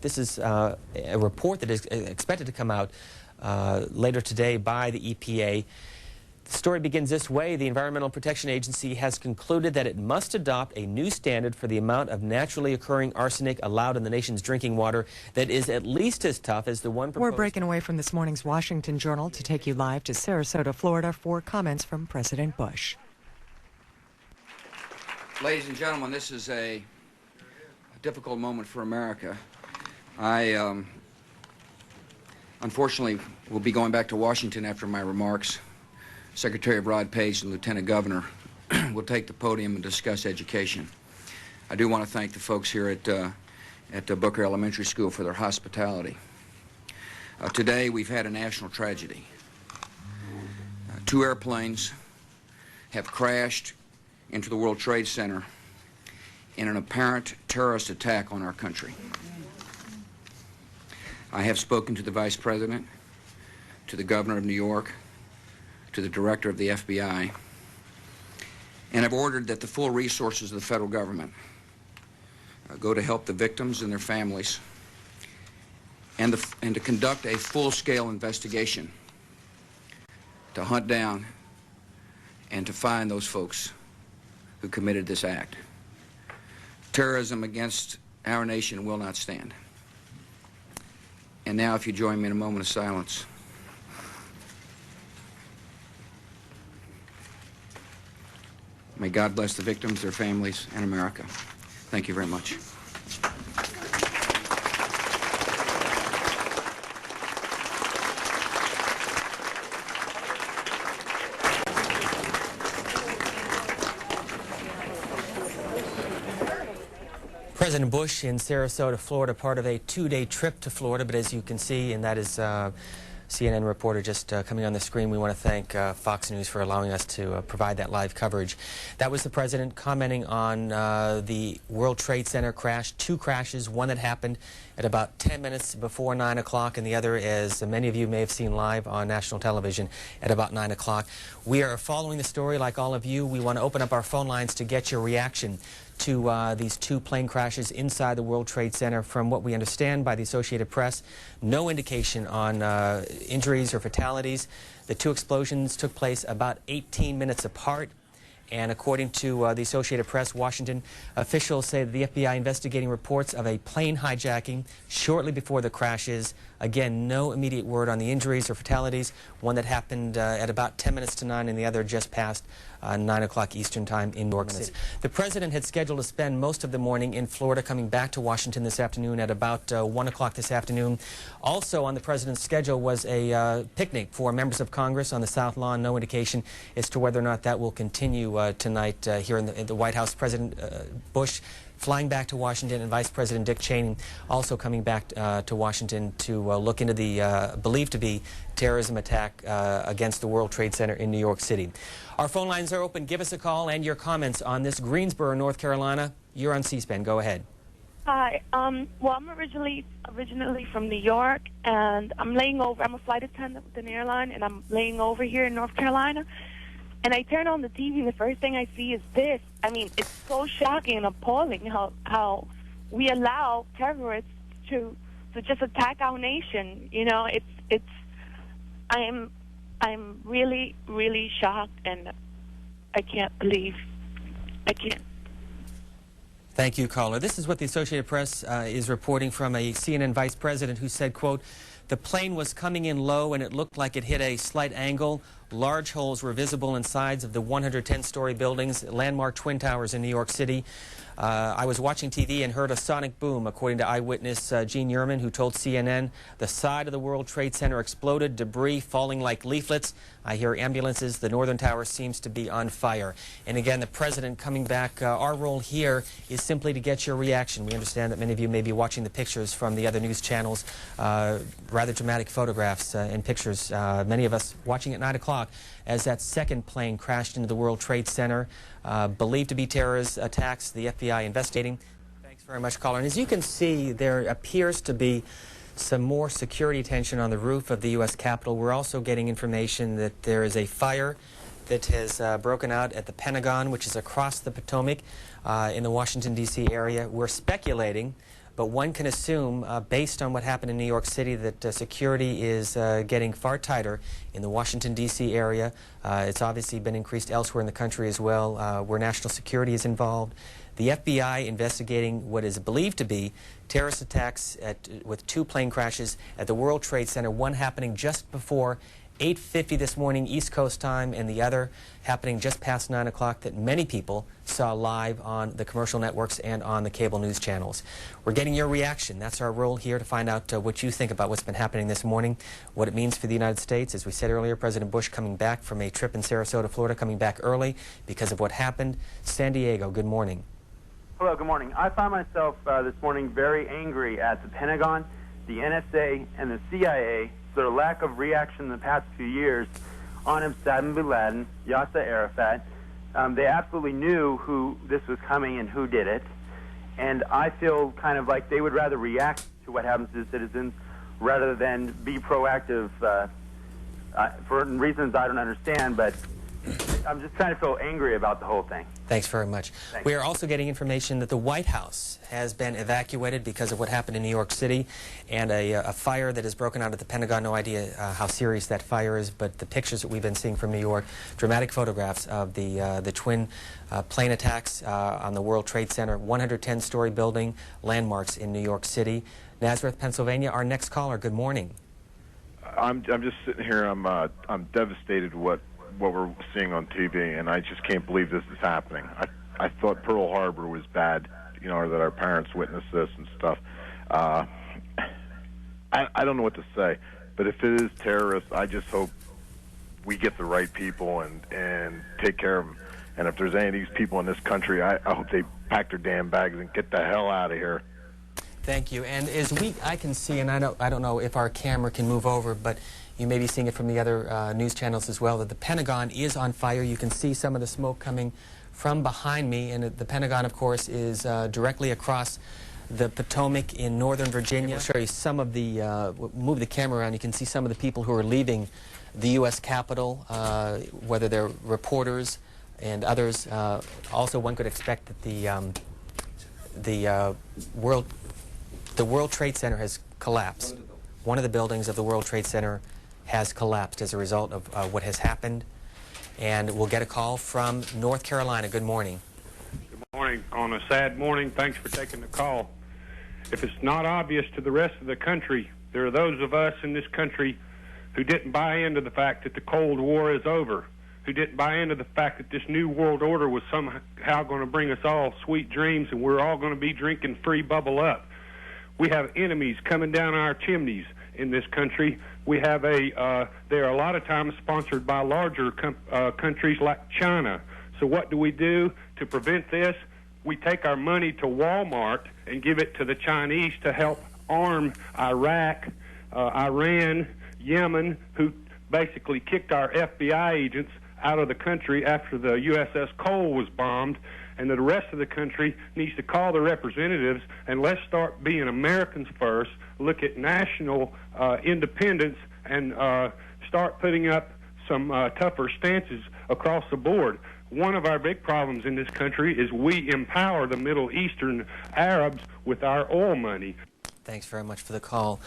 This is a report that is expected to come out later today by the EPA. The story begins this way. The Environmental Protection Agency has concluded that it must adopt a new standard for the amount of naturally occurring arsenic allowed in the nation's drinking water that is at least as tough as the one proposed. We're breaking away from this morning's Washington Journal to take you live to Sarasota, Florida for comments from President Bush. Ladies and gentlemen, this is a difficult moment for America. I unfortunately will be going back to Washington after my remarks. Secretary Rod Page and Lieutenant Governor will take the podium and discuss education. I do want to thank the folks here at Booker Elementary School for their hospitality. Today we've had a national tragedy. Two airplanes have crashed into the World Trade Center in an apparent terrorist attack on our country. I have spoken to the Vice President, to the Governor of New York, to the Director of the FBI, and have ordered that the full resources of the federal government go to help the victims and their families, and to conduct a full-scale investigation to hunt down and to find those folks who committed this act. Terrorism against our nation will not stand. And now, if you join me in a moment of silence. May God bless the victims, their families, and America. Thank you very much. President Bush in Sarasota, Florida, part of a two-day trip to Florida, but as you can see, and that is CNN reporter just coming on the screen, we want to thank Fox News for allowing us to provide that live coverage. That was the president commenting on the World Trade Center crash, two crashes, one that happened at about 10 minutes before 9 o'clock, and the other, as many of you may have seen live on national television, at about 9 o'clock. We are following the story like all of you. We want to open up our phone lines to get your reaction to these two plane crashes inside the World Trade Center. From what we understand by the Associated Press, no indication on injuries or fatalities. The two explosions took place about 18 minutes apart. And according to the Associated Press, Washington officials say that the FBI investigating reports of a plane hijacking shortly before the crashes. Again, no immediate word on the injuries or fatalities. One that happened at about 10 minutes to 9 and the other just past 9 o'clock Eastern Time in New York City. The president had scheduled to spend most of the morning in Florida, coming back to Washington this afternoon at about 1 o'clock this afternoon. Also on the president's schedule was a picnic for members of Congress on the South Lawn. No indication as to whether or not that will continue tonight here in the White House. President Bush flying back to Washington, and Vice President Dick Cheney also coming back to Washington to look into the believed to be terrorism attack against the World Trade Center in New York City. Our phone lines are open. Give us a call and your comments on this. Greensboro, North Carolina. You're on C-SPAN. Go ahead. Hi. Well, I'm originally from New York, and I'm laying over. I'm a flight attendant with an airline, and I'm laying over here in North Carolina. And I turn on the TV, and the first thing I see is this. I mean, it's so shocking and appalling how we allow terrorists to just attack our nation. You know, I'm really, really shocked, and I can't believe. I can't. Thank you, caller. This is what the Associated Press is reporting from a CNN vice president who said, quote, "The plane was coming in low and it looked like it hit a slight angle. Large holes were visible in sides of the 110-story buildings, landmark Twin Towers in New York City. I was watching TV and heard a sonic boom," according to eyewitness Gene Yerman, who told CNN, "The side of the World Trade Center exploded, debris falling like leaflets. I hear ambulances. The Northern Tower seems to be on fire." And again, the president coming back. Our role here is simply to get your reaction. We understand that many of you may be watching the pictures from the other news channels, rather dramatic photographs and pictures. Many of us watching at 9 o'clock as that second plane crashed into the World Trade Center, believed to be terrorist attacks. The FBI investigating. Thanks very much, caller. And as you can see, there appears to be some more security tension on the roof of the U.S. Capitol. We're also getting information that there is a fire that has broken out at the Pentagon, which is across the Potomac in the Washington, D.C. area. We're speculating, but one can assume, based on what happened in New York City, that security is getting far tighter in the Washington, D.C. area. It's obviously been increased elsewhere in the country as well, where national security is involved. The FBI investigating what is believed to be terrorist attacks with 2 plane crashes at the World Trade Center, one happening just before 8:50 this morning East Coast time, and the other happening just past 9 o'clock that many people saw live on the commercial networks and on the cable news channels. We're getting your reaction. That's our role here, to find out what you think about what's been happening this morning, what it means for the United States. As we said earlier, President Bush coming back from a trip in Sarasota, Florida, coming back early because of what happened. San Diego, good morning. Hello, good morning. I find myself this morning very angry at the Pentagon, the NSA, and the CIA for their lack of reaction in the past few years on Osama bin Laden, Yasser Arafat. They absolutely knew who this was coming and who did it, and I feel kind of like they would rather react to what happens to citizens rather than be proactive for reasons I don't understand, but I'm just kind of feel angry about the whole thing. Thanks very much. Thanks. We are also getting information that the White House has been evacuated because of what happened in New York City, and a fire that has broken out at the Pentagon. No idea how serious that fire is, but the pictures that we've been seeing from New York, dramatic photographs of the twin plane attacks on the World Trade Center, 110-story building, landmarks in New York City. Nazareth, Pennsylvania, our next caller. Good morning. I'm just sitting here. I'm devastated what we're seeing on TV, and I just can't believe this is happening. I thought Pearl Harbor was bad, or that our parents witnessed this and stuff. I don't know what to say, but if it is terrorists, I just hope we get the right people and take care of them. And if there's any of these people in this country, I hope they pack their damn bags and get the hell out of here. Thank you. And as I can see, and I don't know if our camera can move over, but you may be seeing it from the other news channels as well, that the Pentagon is on fire. You can see some of the smoke coming from behind me, and the Pentagon, of course, is directly across the Potomac in Northern Virginia. I'll show you some of the, move the camera around, you can see some of the people who are leaving the U.S. Capitol, whether they're reporters and others. Also, one could expect that the World Trade Center has collapsed. One of the buildings of the World Trade Center has collapsed as a result of what has happened. And we'll get a call from North Carolina. Good morning. Good morning. On a sad morning, thanks for taking the call. If it's not obvious to the rest of the country, there are those of us in this country who didn't buy into the fact that the Cold War is over, who didn't buy into the fact that this new world order was somehow going to bring us all sweet dreams and we're all going to be drinking free Bubble Up. We have enemies coming down our chimneys in this country. We have they are a lot of times sponsored by larger countries like China. So what do we do to prevent this? We take our money to Walmart and give it to the Chinese to help arm Iraq, Iran, Yemen, who basically kicked our FBI agents out of the country after the USS Cole was bombed. And the rest of the country needs to call the representatives and let's start being Americans first, look at national independence, and start putting up some tougher stances across the board. One of our big problems in this country is we empower the Middle Eastern Arabs with our oil money. Thanks very much for the call.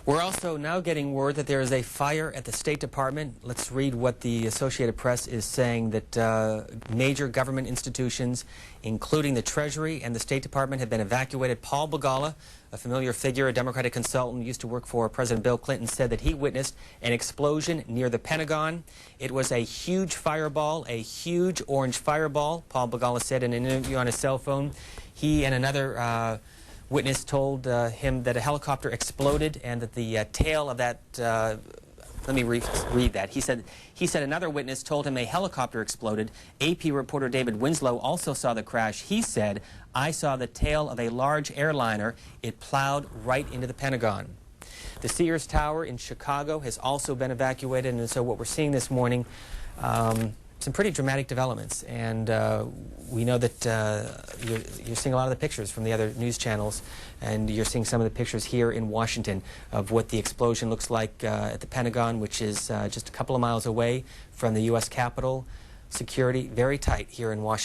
We're also now getting word that there is a fire at the State Department. Let's read what the Associated Press is saying, that major government institutions, including the Treasury and the State Department, have been evacuated. Paul Begala, a familiar figure, a Democratic consultant, used to work for President Bill Clinton, said that he witnessed an explosion near the Pentagon. It was a huge fireball, a huge orange fireball, Paul Begala said in an interview on his cell phone. He and another witness told him that a helicopter exploded and that the tail of that, let me read that. He said another witness told him a helicopter exploded. AP reporter David Winslow also saw the crash. He said, I saw the tail of a large airliner. It plowed right into the Pentagon. The Sears Tower in Chicago has also been evacuated, and so what we're seeing this morning, some pretty dramatic developments, and we know that you're seeing a lot of the pictures from the other news channels, and you're seeing some of the pictures here in Washington of what the explosion looks like at the Pentagon, which is just a couple of miles away from the U.S. Capitol. Security very tight here in Washington.